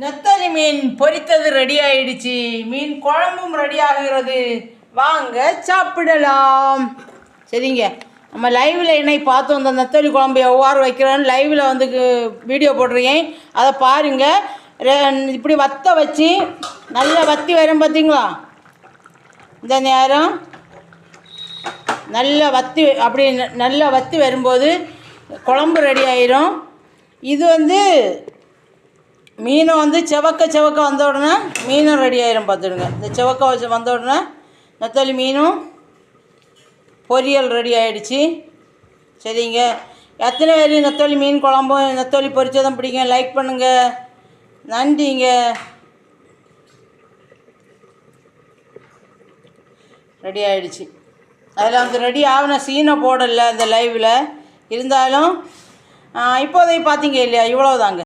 நெத்தலி மீன் பொரித்தது ready ஆயிடுச்சு. மீன் குழம்பும் ready ஆகிறது. வாங்க சாப்பிடலாம். சரிங்க, நம்ம லைவில் இன்னைக்கு பார்த்தோம். இந்த நெத்தலி குழம்பு எவ்வாறு வைக்கிறோன்னு லைவில் வந்து வீடியோ போட்டிருக்கேன், அதை பாருங்கள். இப்படி வத்த வச்சு நல்லா வத்தி வரும் பார்த்தீங்களா? இந்த நேரம் நல்லா வத்தி அப்படி நல்லா வத்தி வரும்போது குழம்பு ரெடி ஆயிரும். இது வந்து மீனும் வந்து செவக்க வந்த உடனே மீனும் ரெடி ஆயிரும் பார்த்துடுங்க. இந்த செவக்க வந்த உடனே நெத்தலி மீனும் பொரியல் ரெடி ஆகிடுச்சு. சரிங்க, எத்தனை பேர் நெத்தலி மீன் குழம்பும் நெத்தலி பொரிச்சதும் பிடிக்கும்? லைக் பண்ணுங்கள். நன்றிங்க. ரெடி ஆகிடுச்சு. அதில் வந்து ரெடி ஆகின சீனை போடலை இந்த லைவில். இருந்தாலும் இப்போதைக்கு பார்த்தீங்க இல்லையா, இவ்வளோதாங்க.